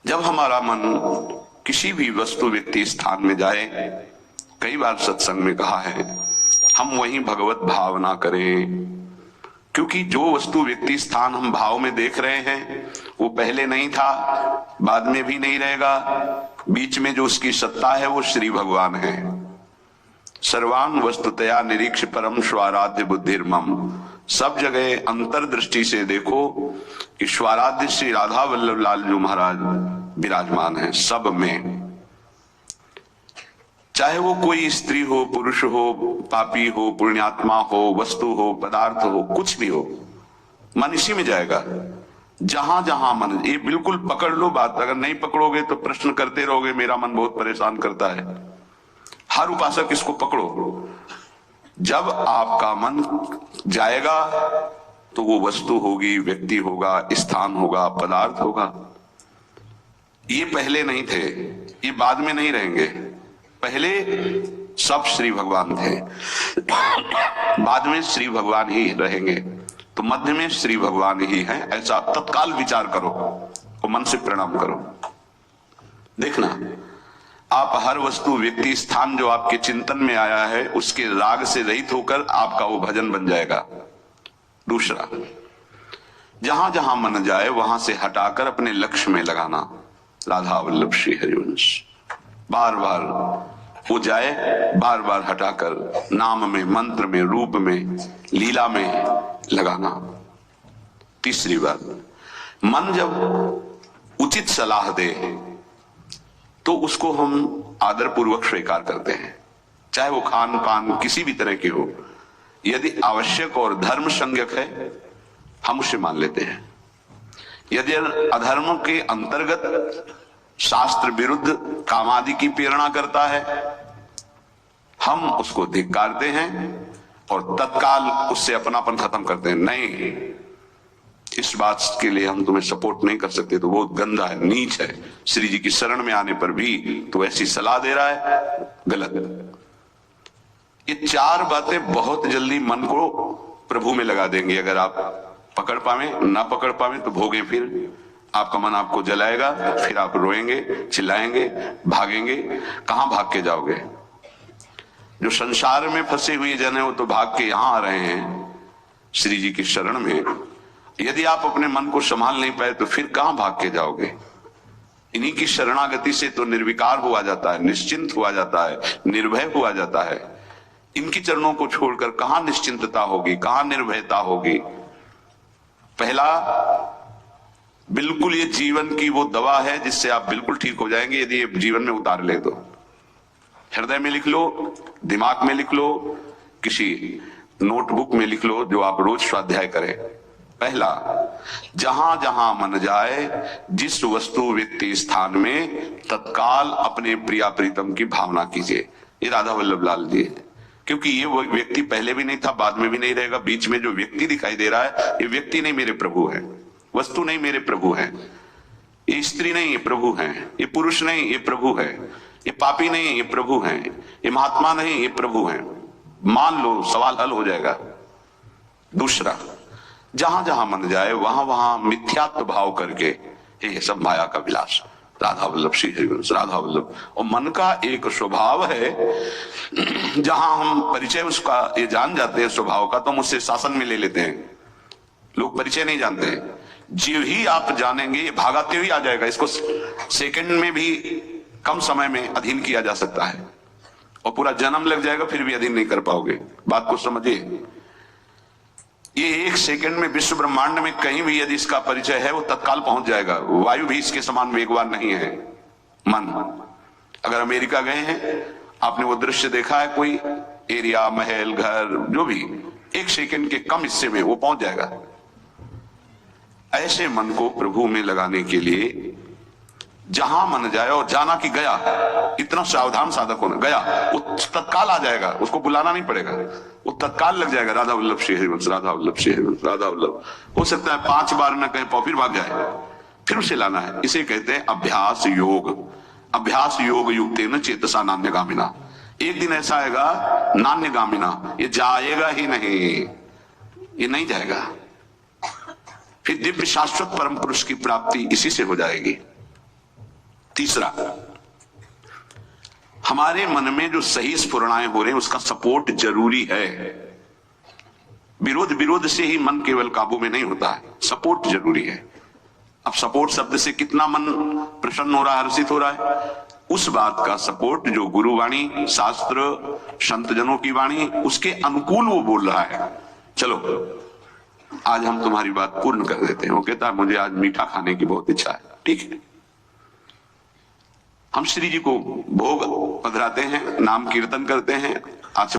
जब हमारा मन किसी भी वस्तु व्यक्ति स्थान में जाए, कई बार सत्संग में कहा है, हम वहीं भगवत भावना करें। क्योंकि जो वस्तु व्यक्ति स्थान हम भाव में देख रहे हैं वो पहले नहीं था, बाद में भी नहीं रहेगा। बीच में जो उसकी सत्ता है वो श्री भगवान है। सर्वान वस्तुतया निरीक्ष परम स्वाराध्य बुद्धिर्मम। सब जगह अंतर्दृष्टि से देखो कि स्वाराध्य श्री राधा वल्लभ लाल जी महाराज विराजमान है सब में। चाहे वो कोई स्त्री हो, पुरुष हो, पापी हो, पुण्यात्मा हो, वस्तु हो, पदार्थ हो, कुछ भी हो, मन इसी में जाएगा। जहां जहां मन, ये बिल्कुल पकड़ लो बात। अगर नहीं पकड़ोगे तो प्रश्न करते रहोगे, मेरा मन बहुत परेशान करता है। हर उपासक इसको पकड़ो। जब आपका मन जाएगा तो वो वस्तु होगी, व्यक्ति होगा, स्थान होगा, पदार्थ होगा। ये पहले नहीं थे, ये बाद में नहीं रहेंगे। पहले सब श्री भगवान थे, बाद में श्री भगवान ही रहेंगे। तो मध्य में श्री भगवान ही है, ऐसा तत्काल विचार करो और मन से प्रणाम करो। देखना, आप हर वस्तु, व्यक्ति, स्थान जो आपके चिंतन में आया है उसके राग से रहित होकर आपका वो भजन बन जाएगा। दूसरा, जहां जहां मन जाए वहां से हटाकर अपने लक्ष्य में लगाना। राधा वल्लभ श्री हरिवंश, बार बार वो जाए, बार बार हटाकर नाम में, मंत्र में, रूप में, लीला में लगाना। तीसरी बात, मन जब उचित सलाह दे तो उसको हम आदर पूर्वक स्वीकार करते हैं, चाहे वो खान पान किसी भी तरह की हो। यदि आवश्यक और धर्म संज्ञक है हम उसे मान लेते हैं। यदि अधर्म के अंतर्गत शास्त्र विरुद्ध कामादि की प्रेरणा करता है हम उसको धिक्कारते हैं और तत्काल उससे अपनापन खत्म करते हैं। नहीं, इस बात के लिए हम तुम्हें सपोर्ट नहीं कर सकते, तो बहुत गंदा है, नीच है। श्री जी की शरण में आने पर भी तो ऐसी सलाह दे रहा है, गलत। ये चार बातें बहुत जल्दी मन को प्रभु में लगा देंगे। अगर आप पकड़ पावे, ना पकड़ पावे तो भोगे। फिर आपका मन आपको जलाएगा, फिर आप रोएंगे, चिल्लाएंगे, भागेंगे। कहां भाग के जाओगे? जो संसार में फंसे हुए जन है वो तो भाग के यहां आ रहे हैं श्री जी की शरण में। यदि आप अपने मन को संभाल नहीं पाए तो फिर कहां भाग के जाओगे? इन्हीं की शरणागति से तो निर्विकार हुआ जाता है, निश्चिंत हुआ जाता है, निर्भय हुआ जाता है। इनकी चरणों को छोड़कर कहां निश्चिंतता होगी, कहां निर्भयता होगी? पहला, बिल्कुल ये जीवन की वो दवा है जिससे आप बिल्कुल ठीक हो जाएंगे यदि ये जीवन में उतार ले तो। हृदय में लिख लो, दिमाग में लिख लो, किसी नोटबुक में लिख लो जो आप रोज स्वाध्याय करें। पहला, जहां जहां मन जाए, जिस वस्तु, व्यक्ति, स्थान में तत्काल अपने प्रिया प्रीतम की भावना कीजिए। ये राधा वल्लभ लाल जी है। क्योंकि ये वो व्यक्ति पहले भी नहीं था, बाद में भी नहीं रहेगा। बीच में जो व्यक्ति दिखाई दे रहा है ये व्यक्ति नहीं, मेरे प्रभु है। वस्तु नहीं, मेरे प्रभु है। ये स्त्री नहीं, ये प्रभु है। ये पुरुष नहीं, ये प्रभु है। ये पापी नहीं, ये प्रभु है। ये महात्मा नहीं, ये प्रभु है। मान लो, सवाल हल हो जाएगा। दूसरा, जहां जहां मन जाए वहां वहां मिथ्यात्व भाव करके ये सब माया का विलास। राधा वल्लभ श्री हरिवंश, राधा वल्लभ। और मन का एक स्वभाव है, जहां हम परिचय उसका ये जान जाते हैं स्वभाव का, तो हम उससे शासन में ले लेते हैं। लोग परिचय नहीं जानते। जो ही आप जानेंगे ये भागाते हुए आ जाएगा। इसको सेकंड में भी, कम समय में अधीन किया जा सकता है और पूरा जन्म लग जाएगा फिर भी अधीन नहीं कर पाओगे। बात को समझिए। ये एक सेकंड में विश्व ब्रह्मांड में कहीं भी यदि इसका परिचय है वो तत्काल पहुंच जाएगा। वायु भी इसके समान वेगवान नहीं है। मन, अगर अमेरिका गए हैं, आपने वो दृश्य देखा है, कोई एरिया, महल, घर, जो भी, एक सेकंड के कम हिस्से में वो पहुंच जाएगा। ऐसे मन को प्रभु में लगाने के लिए जहां मन जाए, और जाना कि गया, इतना सावधान साधक होना, गया वो तत्काल आ जाएगा, उसको बुलाना नहीं पड़ेगा, वो तत्काल लग जाएगा। राधा वल्लभ श्री हरिवंश, राधा वल्लभ श्री हरिवंश, राधा वल्लभ। हो सकता है 5 बार न कहीं फिर भाग जाए, फिर उसे लाना है। इसे कहते हैं अभ्यास योग। अभ्यास योग युक्तेन चेतसा नान्यगामिना। एक दिन ऐसा आएगा नान्यगामिना, ये जाएगा ही नहीं, ये नहीं जाएगा। फिर दिव्य शाश्वत परम पुरुष की प्राप्ति इसी से हो जाएगी। तीसरा, हमारे मन में जो सही स्फुरणाएं हो रहे हैं उसका सपोर्ट जरूरी है। विरोध से ही मन केवल काबू में नहीं होता है, सपोर्ट जरूरी है। अब सपोर्ट शब्द से कितना मन प्रसन्न हो रहा है, हर्षित हो रहा है, उस बात का सपोर्ट जो गुरुवाणी, शास्त्र, संत जनों की वाणी, उसके अनुकूल वो बोल रहा है। चलो आज हम तुम्हारी बात पूर्ण कर देते हैं। वो कहता है मुझे आज मीठा खाने की बहुत इच्छा है। ठीक है, हम श्री जी को भोग पधराते हैं, नाम कीर्तन करते हैं,